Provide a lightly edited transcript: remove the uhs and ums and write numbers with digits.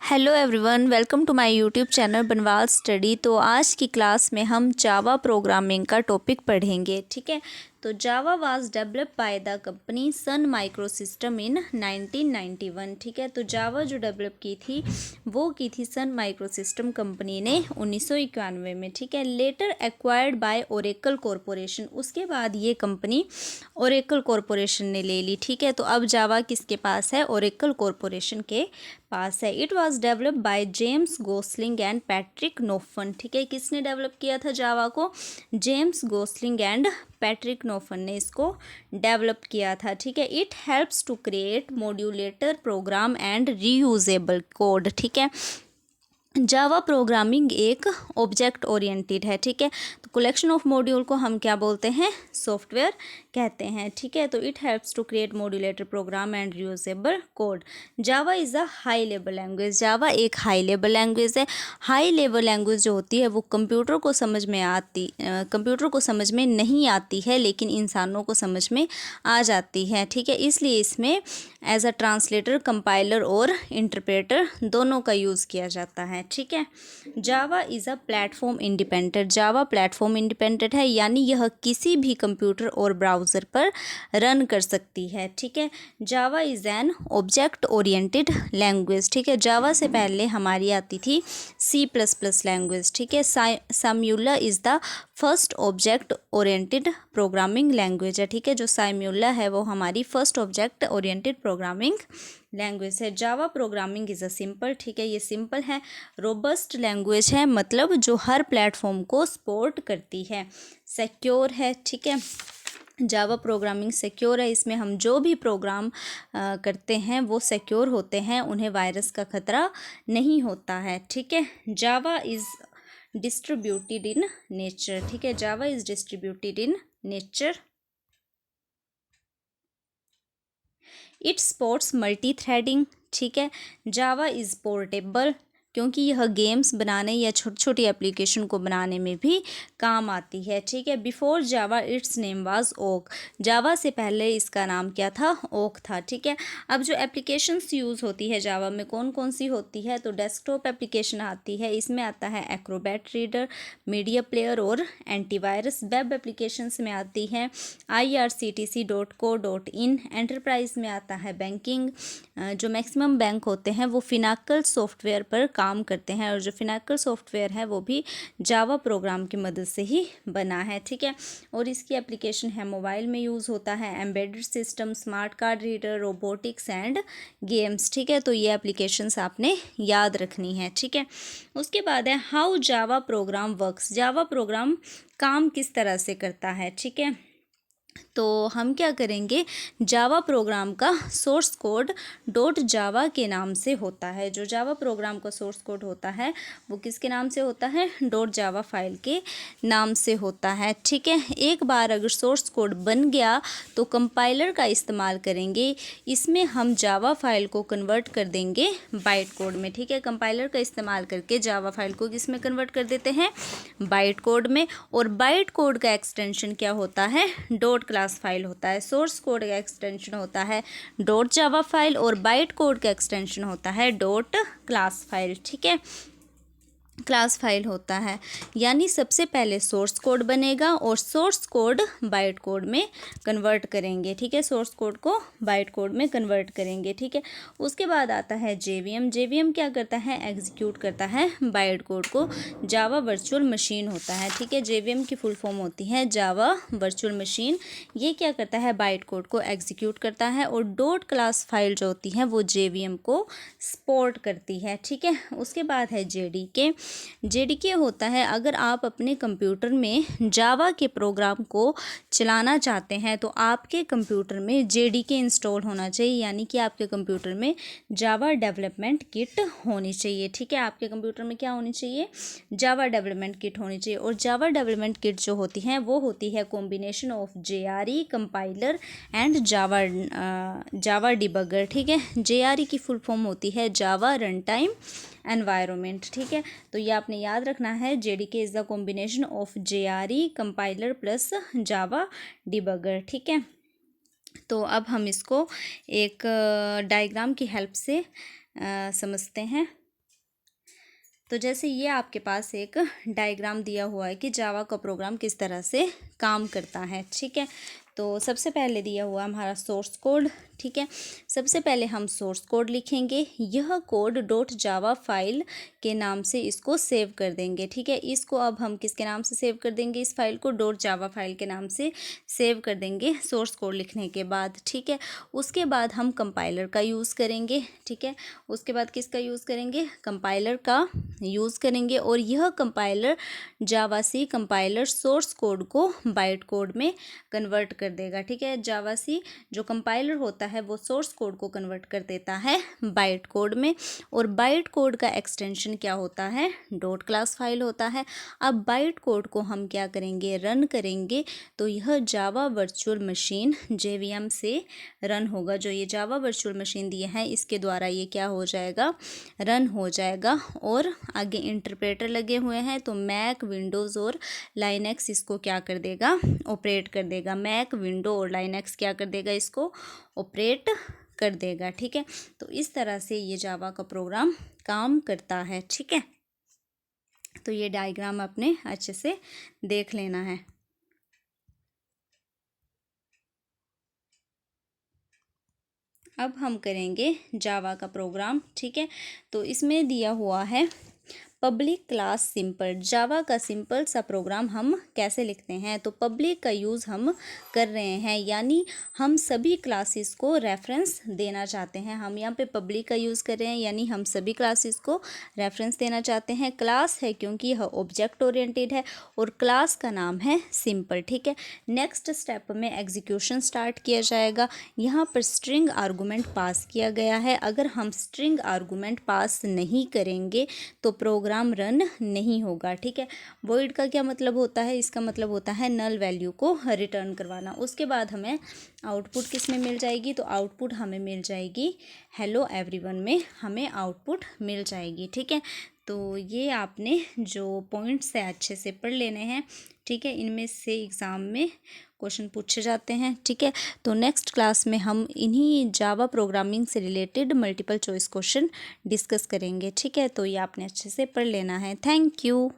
Hello everyone, welcome to my YouTube channel बनवाल study. तो आज की क्लास में हम जावा प्रोग्रामिंग का टॉपिक पढ़ेंगे। ठीक है, तो Java was developed by the company Sun Microsystem in 1991। ठीक है, तो जावा जो डेवलप की थी वो की थी सन माइक्रोसिस्टम कंपनी ने 1991 में। ठीक है, later acquired by Oracle Corporation, उसके बाद ये कंपनी ओरेकल कॉरपोरेशन ने ले ली। ठीक है, तो अब जावा किसके पास है? ओरेकल कॉरपोरेशन के पास है। It was develop by James Gosling and Patrick Naughton. ठीक है, किसने डेवलप किया था जावा को? James Gosling and Patrick Naughton ने इसको डेवलप किया था। ठीक है, it helps to create modulator program and reusable code. ठीक है, जावा प्रोग्रामिंग एक ऑब्जेक्ट ओरिएंटेड है। ठीक है, तो कलेक्शन ऑफ मॉड्यूल को हम क्या बोलते हैं? सॉफ्टवेयर कहते हैं। ठीक है, तो it helps to create modulator program and reusable code. Java is a high level language. Java एक हाई लेवल लैंग्वेज है। हाई लेवल लैंग्वेज जो होती है वो कंप्यूटर को समझ में नहीं आती है, लेकिन इंसानों को समझ में आ जाती है। ठीक है, इसलिए इसमें एज अ ट्रांसलेटर, कंपाइलर और इंटरप्रेटर दोनों का यूज़ किया जाता है। ठीक है, जावा is a platform independent. Java platform independent है, यानी यह किसी भी कंप्यूटर और ब्राउज़र पर रन कर सकती है। ठीक है, जावा is an object oriented language. ठीक है, जावा से पहले हमारी आती थी C++ लैंग्वेज। ठीक है, Simula is the first object oriented programming language है। ठीक है, जो साम्यूला है वो हमारी first object oriented programming language है। Java programming is a simple. ठीक है, ये सिंपल है। रोबस्ट लैंग्वेज है, मतलब जो हर प्लेटफॉर्म को सपोर्ट करती है। सिक्योर है। ठीक है, जावा प्रोग्रामिंग सिक्योर है। इसमें हम जो भी प्रोग्राम करते हैं वो सिक्योर होते हैं, उन्हें वायरस का खतरा नहीं होता है। ठीक है, जावा इज़ डिस्ट्रीब्यूटेड इन नेचर। ठीक है, जावा is distributed in nature. It supports multi threading. ठीक है, जावा इज़ पोर्टेबल, क्योंकि यह गेम्स बनाने या छोटी छोटी एप्लीकेशन को बनाने में भी काम आती है। ठीक है, before Java it's name was oak. Java से पहले इसका नाम क्या था? ओक था। ठीक है, अब जो एप्लीकेशंस यूज़ होती है जावा में कौन कौन सी होती है? तो डेस्कटॉप एप्लीकेशन आती है, इसमें आता है एक्रोबैट रीडर, मीडिया प्लेयर और एंटीवायरस। वेब एप्लीकेशंस में आती है irctc.co.in। एंटरप्राइज में आता है बैंकिंग। जो मैक्सिमम बैंक होते हैं वो फिनाकल सॉफ्टवेयर पर काम करते हैं, और जो फिनाकल सॉफ्टवेयर है वो भी जावा प्रोग्राम की मदद से ही बना है। ठीक है, और इसकी एप्लीकेशन है मोबाइल में यूज़ होता है, embedded system, smart card reader, robotics and games. ठीक है, तो ये एप्लीकेशंस आपने याद रखनी है। ठीक है, उसके बाद है how Java program works. Java program काम किस तरह से करता है? ठीक है, तो हम क्या करेंगे, जावा प्रोग्राम का सोर्स कोड .java के नाम से होता है। जो जावा प्रोग्राम का सोर्स कोड होता है वो किसके नाम से होता है? .java फाइल के नाम से होता है। ठीक है, एक बार अगर सोर्स कोड बन गया तो कंपाइलर का इस्तेमाल करेंगे, इसमें हम जावा फाइल को कन्वर्ट कर देंगे बाइट कोड में। ठीक है, कंपाइलर का इस्तेमाल करके जावा फाइल को किस में कन्वर्ट कर देते हैं? बाइट कोड में। और बाइट कोड का एक्सटेंशन क्या होता है? डॉट क्लास फाइल होता है। सोर्स कोड का एक्सटेंशन होता है डॉट जावा फाइल, और बाइट कोड का एक्सटेंशन होता है डॉट क्लास फाइल। ठीक है, क्लास फाइल होता है, यानी सबसे पहले सोर्स कोड बनेगा और सोर्स कोड बाइट कोड में कन्वर्ट करेंगे। ठीक है, सोर्स कोड को बाइट कोड में कन्वर्ट करेंगे। ठीक है, उसके बाद आता है जेवीएम। जेवीएम क्या करता है? एग्जीक्यूट करता है बाइट कोड को। जावा वर्चुअल मशीन होता है। ठीक है, जेवीएम की फुल फॉर्म होती है जावा वर्चुअल मशीन। ये क्या करता है? बाइट कोड को एग्जीक्यूट करता है, और डॉट क्लास फाइल जो होती है वो जेवीएम को सपोर्ट करती है। ठीक है, उसके बाद है जेडीके। जेडीके होता है, अगर आप अपने कंप्यूटर में जावा के प्रोग्राम को चलाना चाहते हैं तो आपके कंप्यूटर में जेडीके इंस्टॉल होना चाहिए, यानी कि आपके कंप्यूटर में जावा डेवलपमेंट किट होनी चाहिए। ठीक है, आपके कंप्यूटर में क्या होनी चाहिए? जावा डेवलपमेंट किट होनी चाहिए। और जावा डेवलपमेंट किट जो होती हैं वो होती है combination of JRE compiler and Java debugger. ठीक है, JRE की फुल फॉर्म होती है जावा रन टाइम एनवायरनमेंट। ठीक है, तो ये आपने याद रखना है, JDK is the combination of JRE compiler plus Java debugger. ठीक है, तो अब हम इसको एक डायग्राम की हेल्प से समझते हैं। तो जैसे ये आपके पास एक डायग्राम दिया हुआ है कि जावा का प्रोग्राम किस तरह से काम करता है, ठीक है। तो सबसे पहले दिया हुआ हमारा सोर्स कोड, ठीक है। सबसे पहले हम सोर्स कोड लिखेंगे, यह कोड डॉट जावा फाइल के नाम से इसको सेव कर देंगे, ठीक है। इसको अब हम किसके नाम से सेव कर देंगे, इस file co dot Java file के नाम से सेव कर देंगे सोर्स कोड लिखने के बाद, ठीक है। उसके बाद हम कंपाइलर का यूज़ करेंगे, ठीक है। उसके बाद किसका यूज़ करेंगे, कंपाइलर का यूज़ करेंगे, और यह कंपाइलर जावा सी कंपाइलर सोर्स कोड को बाइट कोड में कन्वर्ट कर देगा, ठीक है। जावा सी जो कंपाइलर होता है वो सोर्स कोड को कन्वर्ट कर देता है बाइट कोड में, और बाइट कोड का एक्सटेंशन क्या होता है, डॉट क्लास फाइल होता है। अब बाइट कोड को हम क्या करेंगे, रन करेंगे, तो यह जावा वर्चुअल मशीन जेवीएम से रन होगा। जो ये जावा वर्चुअल मशीन दिए हैं इसके द्वारा ये क्या हो जाएगा, रन हो जाएगा। और आगे इंटरप्रेटर लगे हुए हैं, तो मैक, विंडोज़ और लाइनक्स इसको क्या कर देगा, ऑपरेट कर देगा। मैक, विंडो और लाइनक्स क्या कर देगा, इसको ऑपरेट कर देगा, ठीक है। तो इस तरह से ये जावा का प्रोग्राम काम करता है, ठीक है। तो ये डायग्राम आपने अच्छे से देख लेना है। अब हम करेंगे जावा का प्रोग्राम, ठीक है। तो इसमें दिया हुआ है पब्लिक क्लास सिंपल। जावा का सिंपल सा प्रोग्राम हम कैसे लिखते हैं, तो पब्लिक का यूज़ हम कर रहे हैं, यानी हम सभी क्लासेस को रेफरेंस देना चाहते हैं। हम यहाँ पे पब्लिक का यूज़ कर रहे हैं, यानी हम सभी क्लासेस को रेफरेंस देना चाहते हैं। क्लास है क्योंकि यह ऑब्जेक्ट ओरिएंटेड है, और क्लास का नाम है सिंपल, ठीक है। नेक्स्ट स्टेप में एग्जीक्यूशन स्टार्ट किया जाएगा। यहाँ पर स्ट्रिंग आर्गूमेंट पास किया गया है। अगर हम स्ट्रिंग आर्गूमेंट पास नहीं करेंगे तो प्रोग्राम रन नहीं होगा, ठीक है। वॉइड का क्या मतलब होता है, इसका मतलब होता है नल वैल्यू को रिटर्न करवाना। उसके बाद हमें आउटपुट किस में मिल जाएगी, तो आउटपुट हमें मिल जाएगी हेलो एवरीवन में हमें आउटपुट मिल जाएगी, ठीक है। तो ये आपने जो पॉइंट्स है अच्छे से पढ़ लेने हैं, ठीक है। इनमें से एग्ज़ाम में क्वेश्चन पूछे जाते हैं, ठीक है। तो नेक्स्ट क्लास में हम इन्हीं जावा प्रोग्रामिंग से related multiple choice question discuss करेंगे, ठीक है। तो ये आपने अच्छे से पढ़ लेना है। Thank you.